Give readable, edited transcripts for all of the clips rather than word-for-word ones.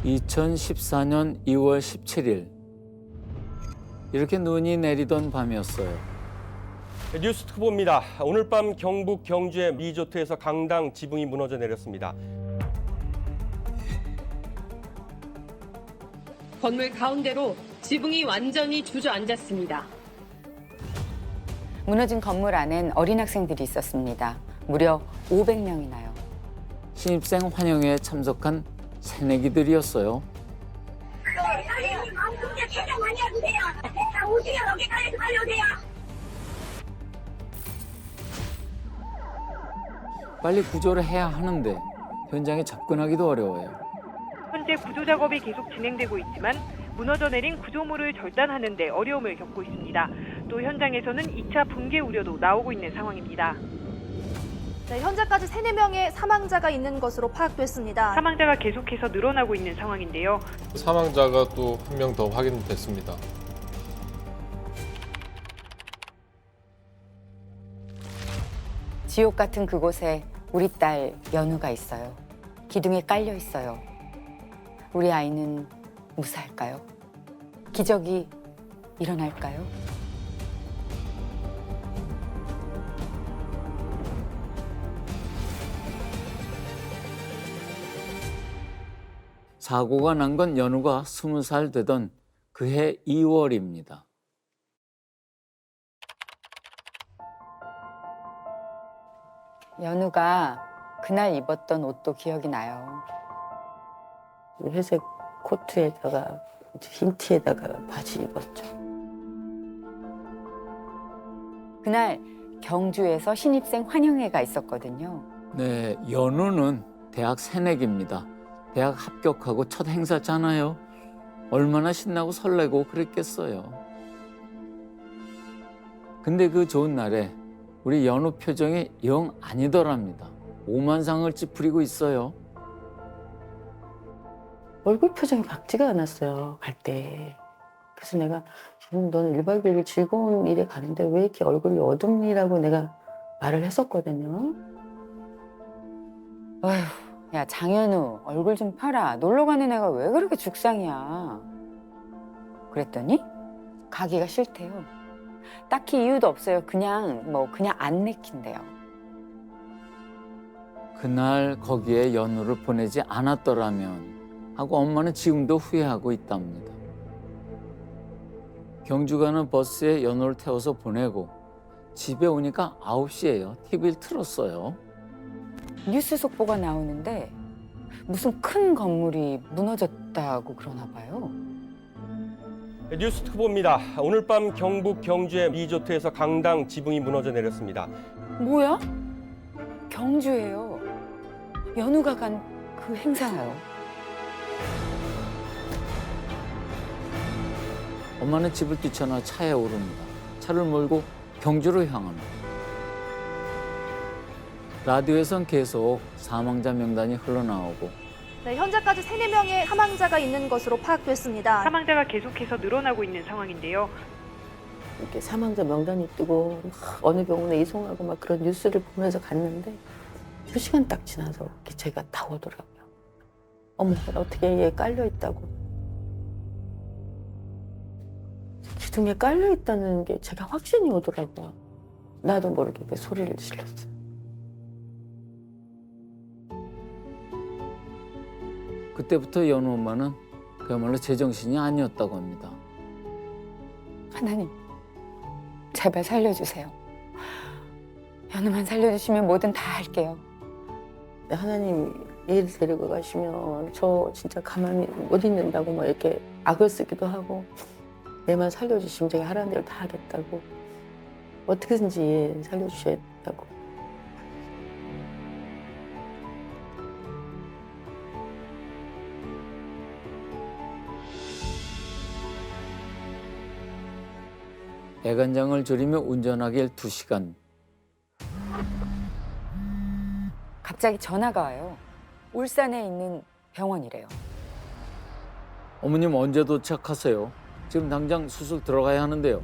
2014년 2월 17일 이렇게 눈이 내리던 밤이었어요. 뉴스 특보입니다. 오늘 밤 경북 경주의 리조트에서 강당 지붕이 무너져 내렸습니다. 건물 가운데로 지붕이 완전히 주저앉았습니다. 무너진 건물 안엔 어린 학생들이 있었습니다. 무려 500명이나요. 신입생 환영회에 참석한 새내기들이었어요. 빨리 구조를 해야 하는데 현장에 접근하기도 어려워요. 현재 구조 작업이 계속 진행되고 있지만 무너져 내린 구조물을 절단하는 데 어려움을 겪고 있습니다. 또 현장에서는 2차 붕괴 우려도 나오고 있는 상황입니다. 네, 현재까지 3, 4명의 사망자가 있는 것으로 파악됐습니다. 사망자가 계속해서 늘어나고 있는 상황인데요. 사망자가 또 한 명 더 확인됐습니다. 지옥 같은 그곳에 우리 딸 연우가 있어요. 기둥에 깔려 있어요. 우리 아이는 무사할까요? 기적이 일어날까요? 사고가 난 건 연우가 20살 되던 그해 2월입니다. 연우가 그날 입었던 옷도 기억이 나요. 회색 코트에다가 흰 티에다가 바지 입었죠. 그날 경주에서 신입생 환영회가 있었거든요. 네, 연우는 대학 새내기입니다. 대학 합격하고 첫 행사잖아요. 얼마나 신나고 설레고 그랬겠어요. 근데 그 좋은 날에 우리 연우 표정이 영 아니더랍니다. 오만상을 찌푸리고 있어요. 얼굴 표정이 밝지가 않았어요, 갈 때. 그래서 내가 지금 너는 1박 2일 즐거운 일에 가는데 왜 이렇게 얼굴이 어둡니라고 내가 말을 했었거든요. 어휴, 야 장현우 얼굴 좀 펴라. 놀러 가는 애가 왜 그렇게 죽상이야. 그랬더니 가기가 싫대요. 딱히 이유도 없어요. 그냥 안 내킨대요. 그날 거기에 연우를 보내지 않았더라면 하고 엄마는 지금도 후회하고 있답니다. 경주 가는 버스에 연우를 태워서 보내고 집에 오니까 9시예요. TV를 틀었어요. 뉴스 속보가 나오는데 무슨 큰 건물이 무너졌다고 그러나 봐요. 뉴스 특보입니다. 오늘 밤 경북 경주의 리조트에서 강당 지붕이 무너져 내렸습니다. 뭐야? 경주예요. 연우가 간 그 행사요. 엄마는 집을 뛰쳐나와 차에 오릅니다. 차를 몰고 경주로 향합니다. 라디오에선 계속 사망자 명단이 흘러나오고 네, 현재까지 3, 4명의 사망자가 있는 것으로 파악됐습니다. 사망자가 계속해서 늘어나고 있는 상황인데요. 이렇게 사망자 명단이 뜨고 막 어느 병원에 이송하고 막 그런 뉴스를 보면서 갔는데 2시간 딱 지나서 제가 다 오더라고요. 어머, 어떻게 얘 깔려 있다고. 기둥에 깔려 있다는 게 제가 확신이 오더라고요. 나도 모르게 그 소리를 질렀어요. 그때부터 연우 엄마는 그야말로 제정신이 아니었다고 합니다. 하나님, 제발 살려주세요. 연우만 살려주시면 뭐든 다 할게요. 하나님 얘를 데리고 가시면 저 진짜 가만히 못 있는다고 막 이렇게 악을 쓰기도 하고 내만 살려주시면 제가 하라는 대로 다 하겠다고 어떻게든지 얘 살려주셔야 된다고. 애간장을 졸이며 운전하길 2시간. 갑자기 전화가 와요. 울산에 있는 병원이래요. 어머님 언제 도착하세요? 지금 당장 수술 들어가야 하는데요.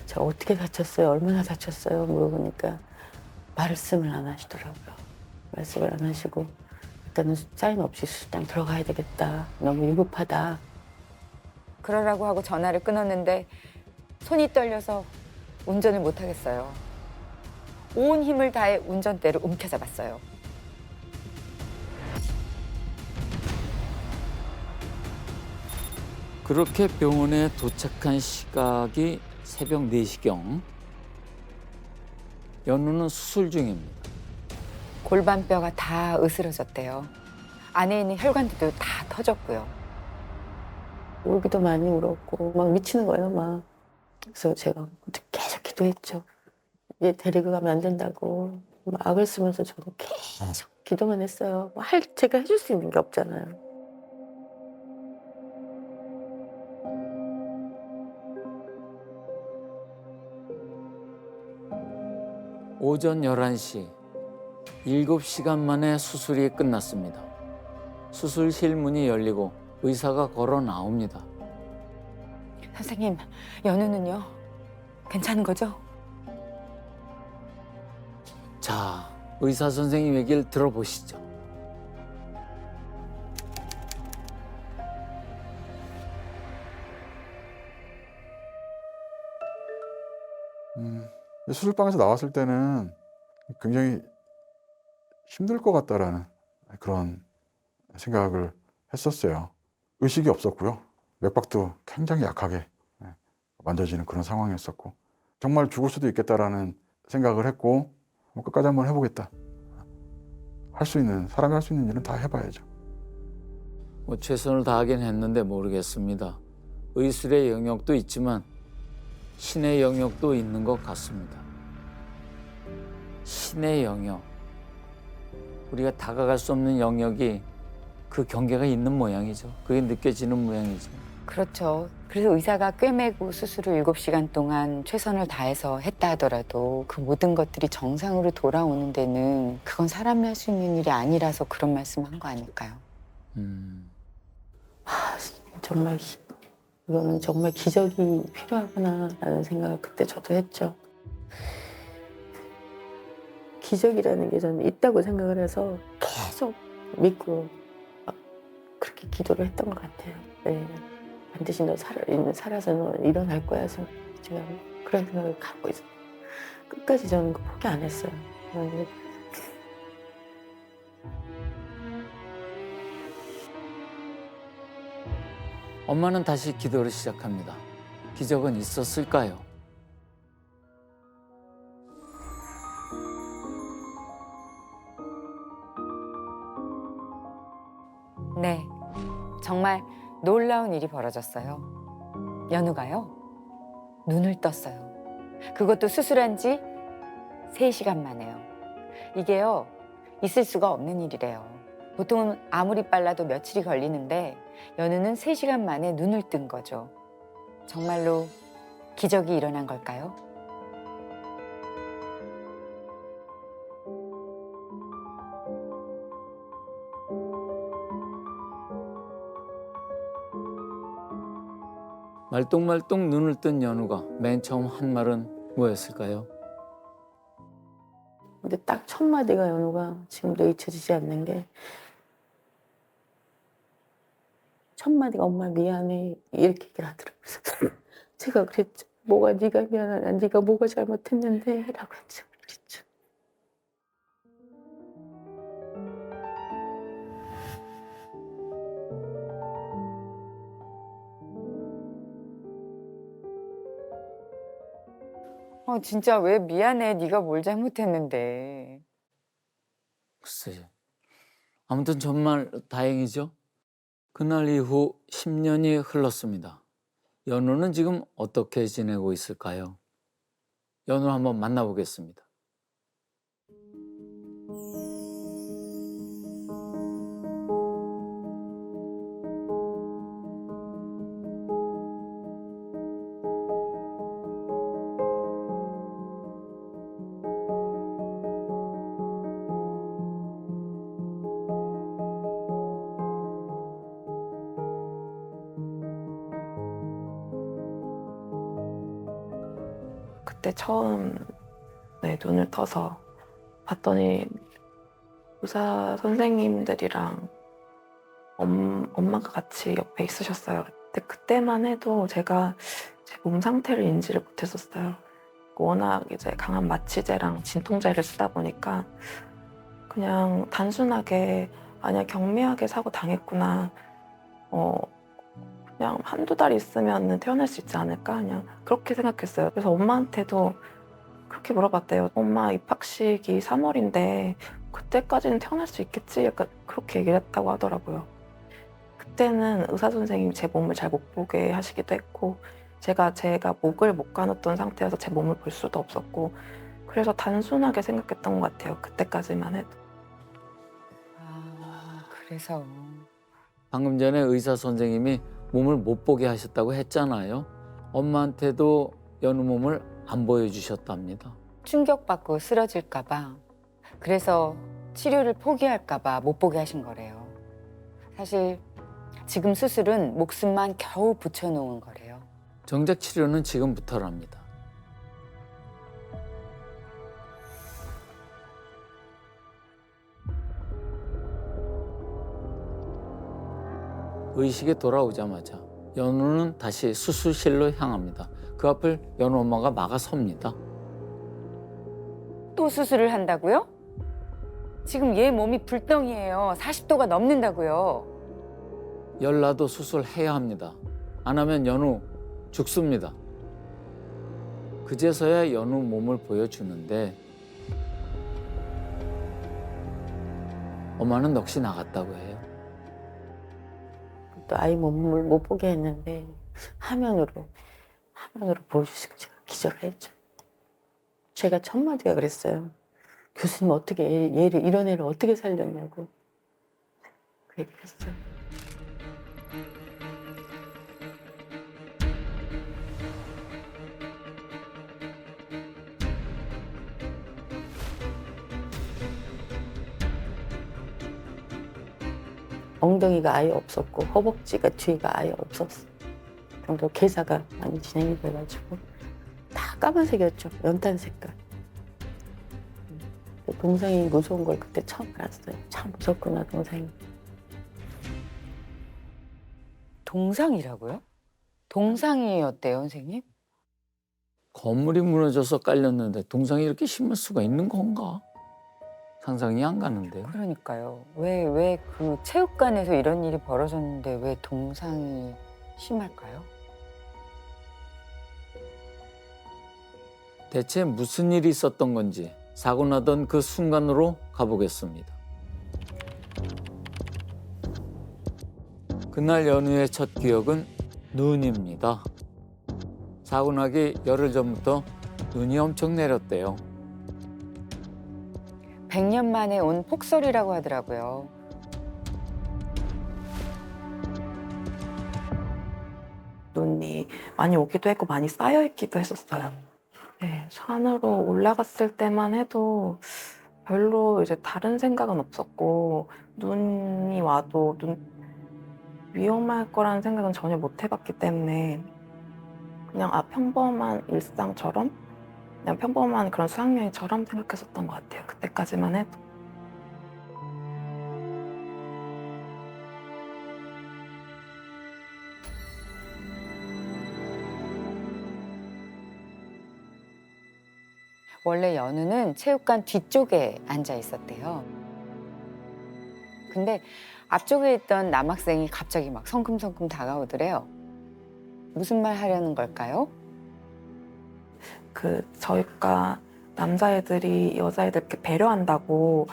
저 어떻게 다쳤어요? 얼마나 다쳤어요? 물어보니까 말씀을 안 하시더라고요. 말씀을 안 하시고 일단은 사인 없이 수술장 들어가야 되겠다. 너무 위급하다. 그러라고 하고 전화를 끊었는데 손이 떨려서 운전을 못 하겠어요. 온 힘을 다해 운전대를 움켜잡았어요. 그렇게 병원에 도착한 시각이 새벽 4시경. 연우는 수술 중입니다. 골반뼈가 다 으스러졌대요. 안에 있는 혈관들도 다 터졌고요. 울기도 많이 울었고 막 미치는 거예요, 막. 그래서 제가 계속 기도했죠. 얘 데리고 가면 안 된다고. 막 악을 쓰면서 저도 계속 기도만 했어요. 제가 해줄 수 있는 게 없잖아요. 오전 11시, 7시간 만에 수술이 끝났습니다. 수술실 문이 열리고 의사가 걸어 나옵니다. 선생님, 연우는요? 괜찮은 거죠? 자, 의사 선생님 얘기를 들어보시죠. 수술방에서 나왔을 때는 굉장히 힘들 것 같다라는 그런 생각을 했었어요. 의식이 없었고요. 맥박도 굉장히 약하게 만져지는 그런 상황이었었고, 정말 죽을 수도 있겠다라는 생각을 했고, 끝까지 한번 해보겠다. 사람이 할 수 있는 일은 다 해봐야죠. 최선을 다하긴 했는데 모르겠습니다. 의술의 영역도 있지만 신의 영역도 있는 것 같습니다. 신의 영역. 우리가 다가갈 수 없는 영역이 그 경계가 있는 모양이죠. 그게 느껴지는 모양이죠. 그렇죠. 그래서 의사가 꿰매고 수술을 7시간 동안 최선을 다해서 했다 하더라도 그 모든 것들이 정상으로 돌아오는 데는 그건 사람이 할 수 있는 일이 아니라서 그런 말씀한 거 아닐까요? 정말 이거는 정말 기적이 필요하구나라는 생각을 그때 저도 했죠. 기적이라는 게 저는 있다고 생각을 해서 계속 믿고 그렇게 기도를 했던 것 같아요. 네. 반드시 너 살아서 너 일어날 거야 해서 제가 그런 생각을 갖고 있어요. 끝까지 저는 포기 안 했어요. 엄마는 다시 기도를 시작합니다. 기적은 있었을까요? 네, 정말 놀라운 일이 벌어졌어요. 연우가요, 눈을 떴어요. 그것도 수술한 지 3시간 만에요. 이게요, 있을 수가 없는 일이래요. 보통은 아무리 빨라도 며칠이 걸리는데 연우는 3시간 만에 눈을 뜬 거죠. 정말로 기적이 일어난 걸까요? 말똥말똥 눈을 뜬 연우가 맨 처음 한 말은 뭐였을까요? 근데 딱 첫 마디가 연우가 지금도 잊혀지지 않는 게 첫 마디가 엄마 미안해 이렇게 얘기를 하더라고요. 제가 그랬죠. 뭐가 네가 미안하냐, 네가 뭐가 잘못했는데 라고 했죠. 그랬죠. 진짜 왜 미안해? 네가 뭘 잘못했는데. 글쎄요. 아무튼 정말 다행이죠. 그날 이후 10년이 흘렀습니다. 연우는 지금 어떻게 지내고 있을까요? 연우 한번 만나보겠습니다. 그때 처음 눈을 떠서 봤더니 의사 선생님들이랑 엄마가 같이 옆에 있으셨어요. 근데 그때만 해도 제가 제 몸 상태를 인지를 못했었어요. 워낙 이제 강한 마취제랑 진통제를 쓰다 보니까 그냥 단순하게 아니야 경미하게 사고 당했구나. 그냥 한두 달 있으면 태어날 수 있지 않을까? 그냥 그렇게 생각했어요. 그래서 엄마한테도 그렇게 물어봤대요. 엄마 입학식이 3월인데 그때까지는 태어날 수 있겠지? 약간 그렇게 얘기를 했다고 하더라고요. 그때는 의사 선생님이 제 몸을 잘 못 보게 하시기도 했고 제가 목을 못 가눴던 상태여서 제 몸을 볼 수도 없었고 그래서 단순하게 생각했던 것 같아요. 그때까지만 해도. 아, 그래서. 방금 전에 의사 선생님이 몸을 못 보게 하셨다고 했잖아요. 엄마한테도 연우 몸을 안 보여주셨답니다. 충격받고 쓰러질까 봐. 그래서 치료를 포기할까 봐 못 보게 하신 거래요. 사실 지금 수술은 목숨만 겨우 붙여놓은 거래요. 정작 치료는 지금부터랍니다. 의식에 돌아오자마자 연우는 다시 수술실로 향합니다. 그 앞을 연우 엄마가 막아섭니다. 또 수술을 한다고요? 지금 얘 몸이 불덩이에요. 40도가 넘는다고요. 열나도 수술해야 합니다. 안 하면 연우 죽습니다. 그제서야 연우 몸을 보여주는데 엄마는 넋이 나갔다고 해요. 또 아이 몸을 못 보게 했는데 화면으로 보여주시고 제가 기절을 했죠. 제가 첫 마디가 그랬어요. 교수님 어떻게 이런 애를 어떻게 살렸냐고 그 얘기를 했어요. 엉덩이가 아예 없었고 허벅지가 뒤가 아예 없었어. 정도 계사가 많이 진행이 돼가지고 다 까만색이었죠. 연탄 색깔. 동상이 무서운 걸 그때 처음 알았어요. 참 무섭구나 동상이. 동상이라고요? 동상이었대요, 선생님? 건물이 무너져서 깔렸는데 동상이 이렇게 심을 수가 있는 건가? 상상이 안 가는데요. 그러니까요. 왜 그 체육관에서 이런 일이 벌어졌는데 왜 동상이 심할까요? 대체 무슨 일이 있었던 건지 사고 나던 그 순간으로 가보겠습니다. 그날 연우의 첫 기억은 눈입니다. 사고 나기 열흘 전부터 눈이 엄청 내렸대요. 100년 만에 온 폭설이라고 하더라고요. 눈이 많이 오기도 했고 많이 쌓여 있기도 했었어요. 네, 산으로 올라갔을 때만 해도 별로 이제 다른 생각은 없었고 눈이 와도 위험할 거라는 생각은 전혀 못 해봤기 때문에 그냥 평범한 일상처럼 그냥 평범한 그런 수학여행처럼 생각했었던 것 같아요. 그때까지만 해도. 원래 연우는 체육관 뒤쪽에 앉아 있었대요. 근데 앞쪽에 있던 남학생이 갑자기 막 성큼성큼 다가오더래요. 무슨 말 하려는 걸까요? 저희가 남자애들이 여자애들 이렇게 배려한다고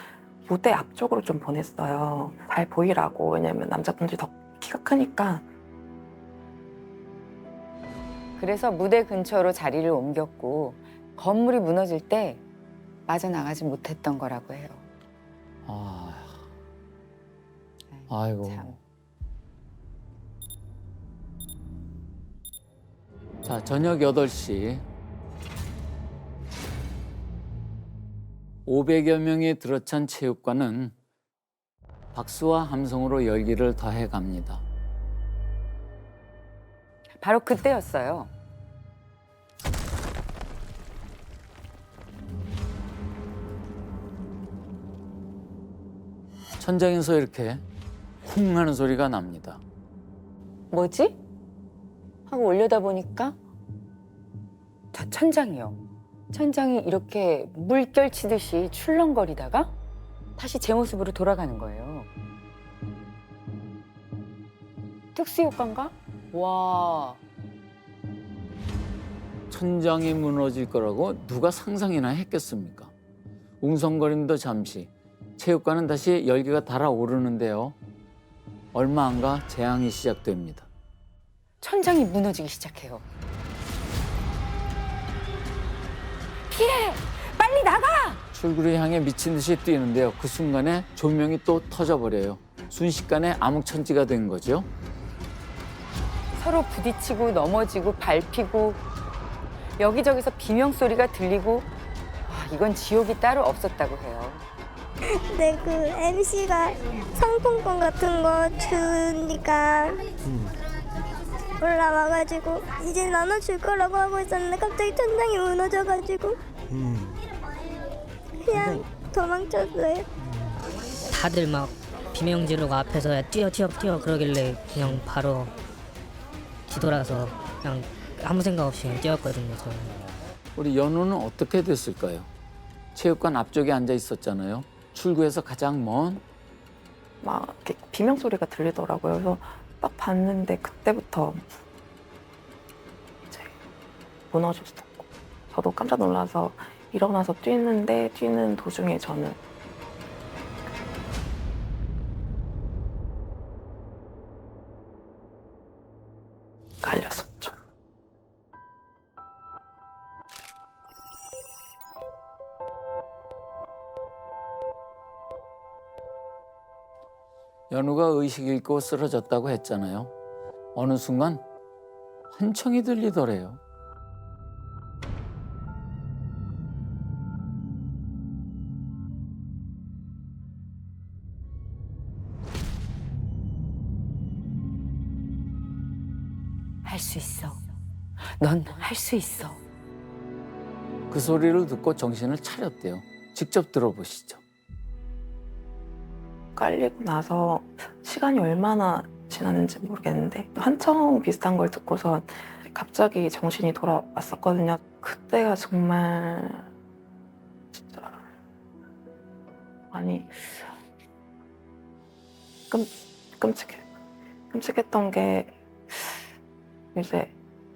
무대 앞쪽으로 좀 보냈어요. 잘 보이라고. 왜냐면 남자분들이 더 키가 크니까. 그래서 무대 근처로 자리를 옮겼고 건물이 무너질 때 빠져나가지 못했던 거라고 해요. 아이고. 참. 자, 저녁 8시 500여 명이 들어찬 체육관은 박수와 함성으로 열기를 더해 갑니다. 바로 그때였어요. 천장에서 이렇게 쿵 하는 소리가 납니다. 뭐지? 하고 올려다 보니까 천장이요. 천장이 이렇게 물결 치듯이 출렁거리다가 다시 제 모습으로 돌아가는 거예요. 특수효과인가? 와. 천장이 무너질 거라고 누가 상상이나 했겠습니까? 웅성거림도 잠시, 체육관은 다시 열기가 달아오르는데요. 얼마 안 가 재앙이 시작됩니다. 천장이 무너지기 시작해요. 피해! 빨리 나가! 출구를 향해 미친 듯이 뛰는데요. 그 순간에 조명이 또 터져버려요. 순식간에 암흑천지가 된 거죠. 서로 부딪히고 넘어지고 밟히고 여기저기서 비명소리가 들리고 이건 지옥이 따로 없었다고 해요. 근데 그 MC가 상품권 같은 거 주니까 올라와가지고 이제 나눠줄 거라고 하고 있었는데 갑자기 천장이 무너져가지고 그냥 도망쳤어요. 다들 막 비명 지르고 앞에서 야, 뛰어 그러길래 그냥 바로 뒤돌아서 그냥 아무 생각 없이 그냥 뛰었거든요. 저는. 우리 연우는 어떻게 됐을까요? 체육관 앞쪽에 앉아 있었잖아요. 출구에서 가장 먼 막 이렇게 비명 소리가 들리더라고요. 그래서 딱 봤는데 그때부터 이제 무너졌었고 저도 깜짝 놀라서 일어나서 뛰는데 뛰는 도중에 저는 깔렸었죠. 연우가 의식 잃고 쓰러졌다고 했잖아요. 어느 순간 환청이 들리더래요. 할 수 있어. 넌 할 수 있어. 그 소리를 듣고 정신을 차렸대요. 직접 들어보시죠. 깔리고 나서 시간이 얼마나 지났는지 모르겠는데 환청 비슷한 걸 듣고서 갑자기 정신이 돌아왔었거든요. 그때가 정말 진짜 많이 끔찍했던 게 이제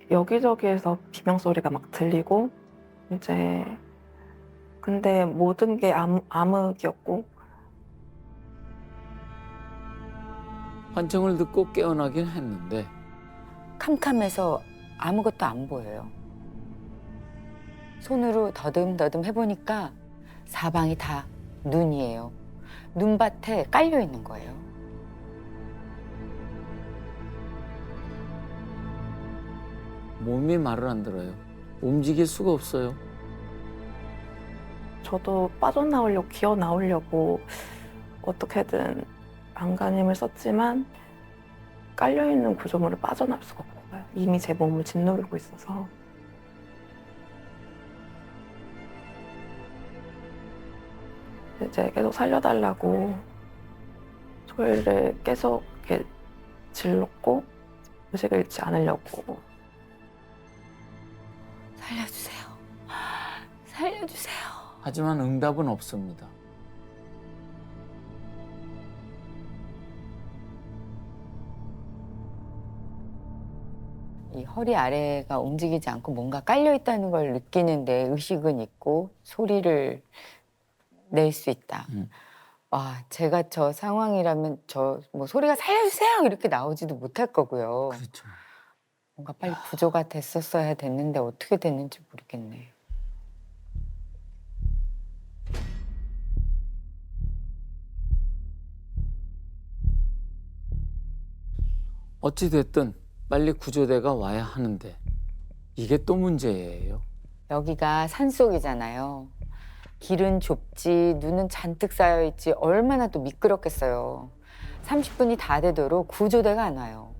여기저기에서 비명 소리가 막 들리고 이제 근데 모든 게 암흑이었고 환청을 듣고 깨어나긴 했는데 캄캄해서 아무것도 안 보여요. 손으로 더듬더듬 해보니까 사방이 다 눈이에요. 눈밭에 깔려 있는 거예요. 몸이 말을 안 들어요. 움직일 수가 없어요. 저도 빠져나오려고 기어 나오려고 어떻게든 안간힘을 썼지만 깔려있는 구조물을 빠져나올 수가 없어요. 이미 제 몸을 짓누르고 있어서. 이제 계속 살려달라고 소리를 계속 이렇게 질렀고 의식을 잃지 않으려고. 살려주세요. 살려주세요. 하지만 응답은 없습니다. 이 허리 아래가 움직이지 않고 뭔가 깔려 있다는 걸 느끼는데 의식은 있고 소리를 낼 수 있다. 와, 제가 저 상황이라면 저 뭐 소리가 살려주세요 이렇게 나오지도 못할 거고요. 그렇죠. 뭔가 빨리 구조가 됐었어야 됐는데 어떻게 됐는지 모르겠네. 어찌 됐든 빨리 구조대가 와야 하는데 이게 또 문제예요. 여기가 산속이잖아요. 길은 좁지, 눈은 잔뜩 쌓여있지 얼마나 또 미끄럽겠어요. 30분이 다 되도록 구조대가 안 와요.